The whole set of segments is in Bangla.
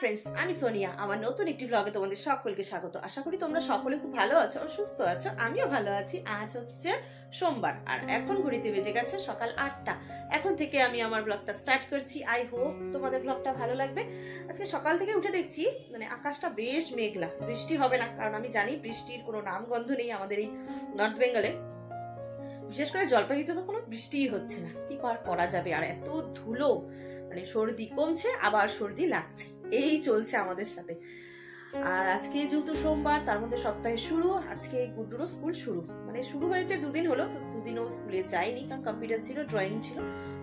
ফ্রেন্ডস, আমি সোনিয়া। আমার নতুন একটি ব্লগে তোমাদের সকলকে স্বাগত। আশা করি তোমরা সকলে খুব ভালো আছো আর সুস্থ আছো। আমিও ভালো আছি। আজ হচ্ছে সোমবার আর এখন ঘড়িতে বেজে গেছে সকাল 8টা। এখন থেকে আমি আমার ব্লগটা স্টার্ট করছি। আই হোপ তোমাদের ব্লগটা ভালো লাগবে। আজকে সকাল থেকে উঠে দেখছি আকাশটা বেশ মেঘলা, বৃষ্টি হবে না, কারণ আমি জানি বৃষ্টির কোনো নামগন্ধ নেই আমাদের এই নর্থ বেঙ্গলে। বিশেষ করে জলপাইগুড়িতে তো কোনো বৃষ্টিই হচ্ছে না। কি করা যাবে, আর এত ধুলো, সর্দি কমছে আবার সর্দি লাগছে, এই চলছে আমাদের সাথে। আর আজকে যেহেতু সোমবার, তার মধ্যে সপ্তাহে শুরু। আজকে গুড্ডুরও স্কুল শুরু, শুরু হয়েছে 2 দিন হলো, তো 2 দিনও স্কুলে যায়নি, কারণ কম্পিউটার ছিল, ড্রয়িং ছিল,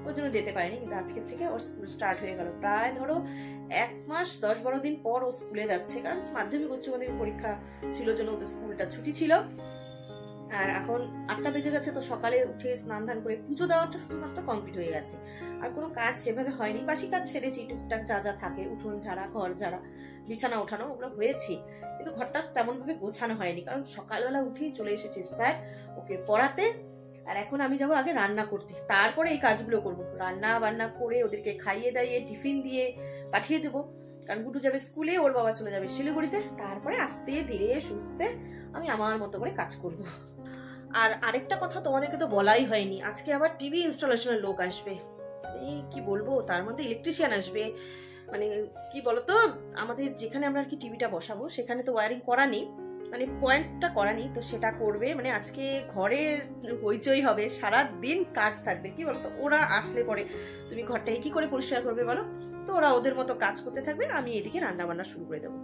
ওর জন্য যেতে পারেনি। কিন্তু আজকে থেকে ওর স্কুল স্টার্ট হয়ে গেল। প্রায় ধরো 1 মাস 10-12 দিন পর ও স্কুলে যাচ্ছে, কারণ মাধ্যমিক উচ্চ মাধ্যমিক পরীক্ষা ছিল জন্য ওদের স্কুলটা ছুটি ছিল। আর এখন 8টা বেজে গেছে, তো সকালে উঠে স্নান ধান করে পুজো দেওয়াটা শুধুমাত্র কমপ্লিট হয়ে গেছে। আর কোনো কাজ সেভাবে হয়নি, বাসি কাজ সেরেছি, টুকটাক যা যা থাকে, উঠোন ঝাড়া, ঘর ঝাড়া, বিছানা ওঠানো, ওগুলো হয়েছে। কিন্তু ঘরটা তেমন ভাবে গোছানো হয়নি, কারণ সকালবেলা উঠেই চলে এসেছে স্যার ওকে পড়াতে। আর এখন আমি যাবো আগে রান্না করতে, তারপরে এই কাজগুলো করব। রান্না বান্না করে ওদেরকে খাইয়ে দাইয়ে টিফিন দিয়ে পাঠিয়ে দেবো, কারণ গুড্ডু যাবে স্কুলে, ওর বাবা চলে যাবে শিলিগুড়িতে। তারপরে আস্তে ধীরে সুস্থে আমি আমার মতো করে কাজ করব। আর আরেকটা কথা তোমাদেরকে তো বলাই হয়নি, আজকে আবার টিভি ইনস্টলেশনের লোক আসবে। এই কি বলবো, তার মধ্যে ইলেকট্রিশিয়ান আসবে। কি বলতো, আমাদের যেখানে আমরা আর কি টিভিটা বসাবো সেখানে তো ওয়ারিং করা নেই, পয়েন্টটা করা নেই, তো সেটা করবে। আজকে ঘরে হইচই হবে, সারা দিন কাজ থাকবে। কি বলতো, ওরা আসলে পরে তুমি ঘরটাকে কি করে পরিষ্কার করবে বলো? তো ওরা ওদের মতো কাজ করতে থাকবে, আমি এদিকে রান্না বান্না শুরু করে দেবো।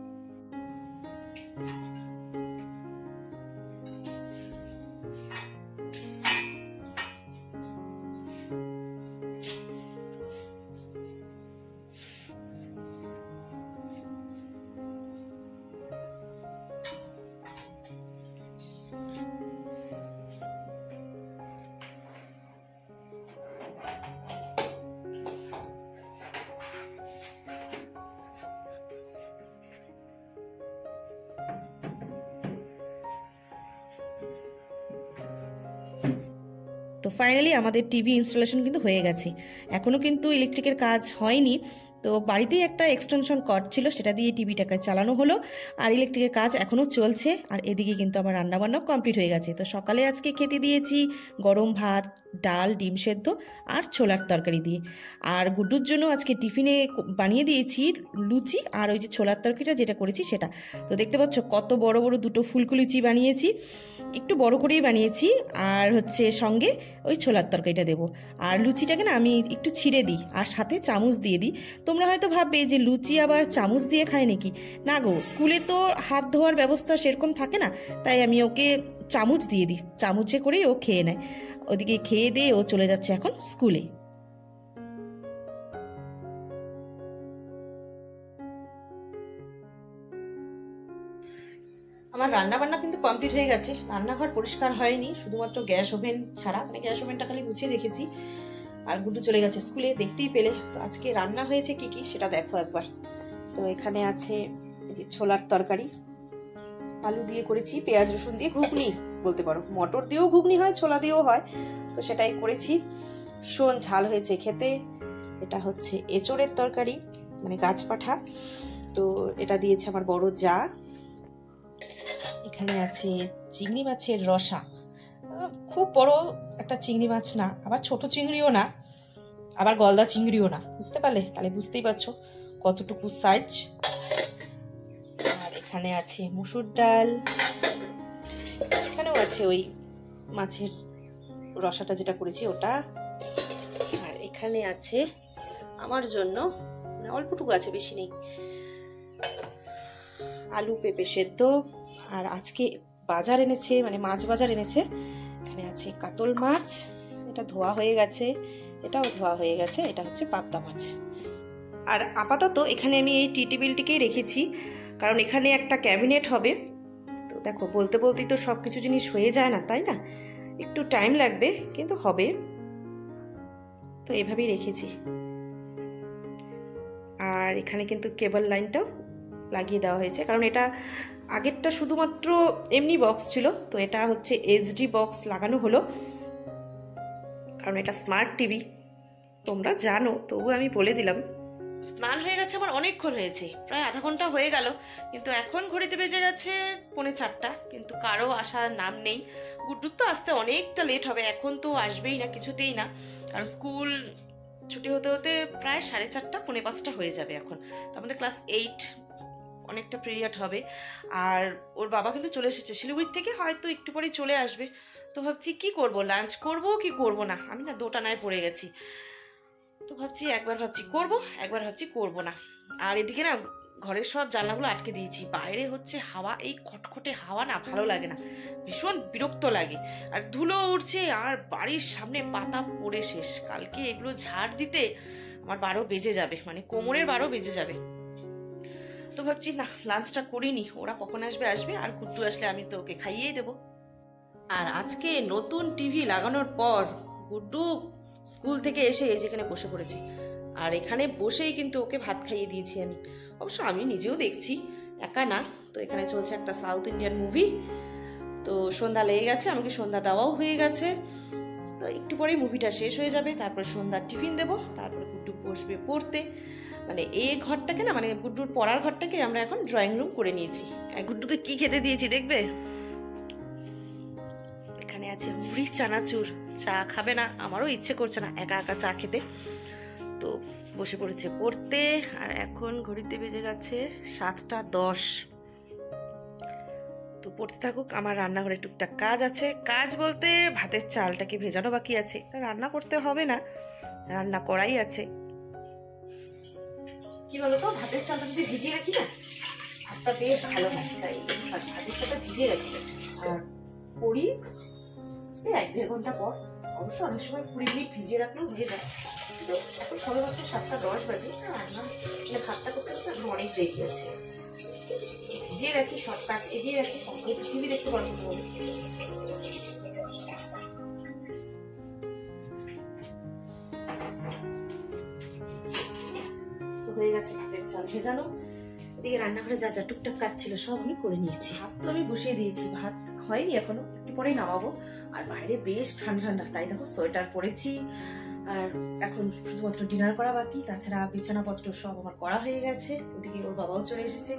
তো ফাইনালি আমাদের টিভি ইনস্টলেশন কিন্তু হয়ে গেছে। এখনো কিন্তু ইলেকট্রিকের কাজ হয়নি, তো বাড়িতেই একটা এক্সটেনশন কর্ড ছিল, সেটা দিয়ে টিভিটাকে চালানো হলো। আর ইলেকট্রিকের কাজ এখনও চলছে। আর এদিকে কিন্তু আমার রান্নাবান্নাও কমপ্লিট হয়ে গেছে। তো সকালে আজকে খেতে দিয়েছি গরম ভাত, ডাল, ডিম সেদ্ধ আর ছোলার তরকারি দিয়ে। আর গুড্ডুর জন্য আজকে টিফিনে বানিয়ে দিয়েছি লুচি আর ওই যে ছোলার তরকারিটা যেটা করেছি সেটা। তো দেখতে পাচ্ছ কত বড় বড় 2টো ফুলকো লুচি বানিয়েছি, একটু বড় করেই বানিয়েছি। আর হচ্ছে সঙ্গে ওই ছোলার তরকারিটা দেবো। আর লুচিটাকে আমি একটু ছিঁড়ে দিই আর সাথে চামচ দিয়ে দিই। তোমরা হয়তো ভাববে যে লুচি আবার চামচ দিয়ে খায় নাকি। না গো, স্কুলে তো হাত ধোয়ার ব্যবস্থা সেরকম থাকে না, তাই আমি ওকে চামচ দিয়ে দিই, চামচে করেই ও খেয়ে নেয়। ওদিকে খেয়ে দিয়ে ও চলে যাচ্ছে এখন স্কুলে। আমার রান্না বান্না কিন্তু কমপ্লিট হয়ে গেছে। রান্নাঘর পরিষ্কার হয়নি, শুধুমাত্র গ্যাস ওভেন ছাড়া, গ্যাস ওভেনটা খালি মুছিয়ে রেখেছি। আর গুড্ডু চলে গেছে স্কুলে, দেখতেই পেলে। তো আজকে রান্না হয়েছে কি কি সেটা দেখো একবার। তো এখানে আছে এই যে ছোলার তরকারি, আলু দিয়ে করেছি, পেঁয়াজ রসুন দিয়ে ঘুগনি বলতে পারো, মটর দিয়েও ঘুগনি হয়, ছোলা দিয়েও হয়, তো সেটাই করেছি। ভীষণ ঝাল হয়েছে খেতে। এটা হচ্ছে এঁচোড়ের তরকারি, গাছপাঠা, তো এটা দিয়েছে আমার বড় যা। এখানে আছে চিংড়ি মাছের রসা, খুব বড় একটা চিংড়ি মাছ না, আবার ছোট চিংড়িও না, আবার গলদা চিংড়িও না, বুঝতে পারলে? তাহলে বুঝতেই পারছো কতটুকু সাইজ। আর এখানে আছে মুসুর ডাল, এখানেও আছে ওই মাছের রসাটা যেটা করেছি ওটা। আর এখানে আছে আমার জন্য অল্পটুকু আছে, বেশি নেই, আলু পেঁপে সেদ্ধ। আর আজকে বাজার এনেছে, মাছ বাজার এনেছে। এখানে আছে কাতল মাছ, এটা ধোয়া হয়ে গেছে, এটাও ধোয়া হয়ে গেছে, এটা হচ্ছে পাবদা মাছ। আর আপাতত এখানে আমি এই টি টেবিলটিকেই রেখেছি, কারণ এখানে একটা ক্যাবিনেট হবে। তো দেখো, বলতে বলতেই তো সব কিছু জিনিস হয়ে যায় না, তাই না? একটু টাইম লাগবে, কিন্তু হবে। তো এভাবেই রেখেছি। আর এখানে কিন্তু কেবল লাইনটাও লাগিয়ে দেওয়া হয়েছে, কারণ এটা আগেরটা শুধুমাত্র এমনি বক্স ছিল, তো এটা হচ্ছে এইচডি বক্স লাগানো হলো, কারণ এটা স্মার্ট টিভি, তোমরা জানো, তবু আমি বলে দিলাম। স্নান হয়ে গেছে আমার অনেকক্ষণ হয়েছে, প্রায় আধা ঘন্টা হয়ে গেল, কিন্তু এখন ঘড়িতে বেজে গেছে 3:45, কিন্তু কারো আসার নাম নেই। গুড্ডুর তো আসতে অনেকটা লেট হবে, এখন তো আসবেই না, কিছুতেই না, কারণ স্কুল ছুটি হতে হতে প্রায় 4:30, 4:45 হয়ে যাবে। এখন আমাদের ক্লাস 8, অনেকটা পিরিয়ড হবে। আর ওর বাবা কিন্তু চলে এসেছে শিলিগুড়ি থেকে, হয়তো একটু পরেই চলে আসবে। তো ভাবছি কি করব, লাঞ্চ করব কি করব না, আমি না দোটানায় পড়ে গেছি। তো ভাবছি একবার ভাবছি করব, একবার ভাবছি করব না। আর এদিকে না ঘরের সব জানলাগুলো আটকে দিয়েছি, বাইরে হচ্ছে হাওয়া, এই খটখটে হাওয়া না ভালো লাগে না, ভীষণ বিরক্ত লাগে। আর ধুলো উঠছে, আর বাড়ির সামনে পাতা পড়ে শেষ। কালকে এগুলো ঝাড় দিতে আমার 12 বেজে যাবে, মানে কোমরের 12 বেজে যাবে। তো ভাবছি না, লাঞ্চটা করিনি, ওরা কখন আসবে আসবে, আর গুড্ডু আসলে আমি তো ওকে খাইয়েই দেবো। আর আজকে নতুন টিভি লাগানোর পর গুড্ডু স্কুল থেকে এসে যেখানে বসে পড়েছে, আর এখানে বসেই কিন্তু ওকে ভাত খাইয়ে দিয়েছি আমি। অবশ্য আমি নিজেও দেখছি, একা না। তো এখানে চলছে একটা সাউথ ইন্ডিয়ান মুভি। তো সন্ধ্যা লেগে গেছে, আমাকে সন্ধ্যা দেওয়াও হয়ে গেছে। তো একটু পরেই মুভিটা শেষ হয়ে যাবে, তারপরে সন্ধ্যার টিফিন দেবো, তারপরে গুড্ডু বসবে পড়তে। মানে এই ঘরটাকে না, মানে গুড্ডুর পড়ার ঘরটাকে আমরা এখন ড্রয়িং রুম করে নিয়েছি। গুড্ডুকে কি খেতে দিয়েছি দেখবে? এখানে আছে মুড়ি চানাচুর। চা খাবে না, আমারও ইচ্ছে করছে না একা একা চা খেতে, তো বসে পড়েছে পড়তে। আর এখন ঘড়িতে বেজে গেছে 7:10। তো পড়তে থাকুক, আমার রান্নাঘরে টুকটাক কাজ আছে। কাজ বলতে ভাতের চালটাকে ভেজানো বাকি আছে, রান্না করতে হবে না, রান্না করাই আছে। কি বলতো, ভাতের চালটা যদি ভিজিয়ে রাখি না, ভাতটা বেশ ভালো হয়, তাই ভাতের চালটা ভিজিয়ে রাখি। আর পড়ি 1-1.5 ঘন্টা পর, অবশ্য অনেক সময় 20 মিনিট ভিজিয়ে রাখলেও ভিজে যায়। তো এখন সবে মাত্র 7:10 বাজে, রান্না ভাতটা করতে করতে এখন অনেক দেরি আছে। ভিজিয়ে রাখি, সব কাজ এগিয়ে রাখি, টিভি দেখতে পারবো বলে। তো হয়ে গেছে ভাতের চাল ভেজানো। এদিকে রান্নাঘরে যা যা টুকটাক কাজ ছিল সব আমি করে নিয়েছি। ভাত তো আমি বসিয়ে দিয়েছি, ভাত হয়নি এখনো, একটু পরেই নামাবো। আর বাইরে বেশ ঠান্ডা ঠান্ডা, তাই দেখো সোয়েটার পরেছি। আর এখন শুধুমাত্র ডিনার করা বাকি, তাছাড়া বিছানাপত্র সব আমার করা হয়ে গেছে। ওদিকে ওর বাবাও চলে এসেছে,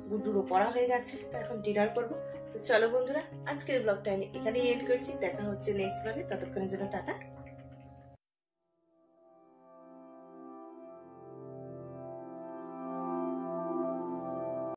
গুড্ডুরও পড়া হয়ে গেছে, তো এখন ডিনার করবো। তো চলো বন্ধুরা, আজকের ব্লগটা আমি এখানেই এন্ড করছি। দেখা হচ্ছে নেক্সট ব্লগে, ততক্ষণের জন্য টাটা।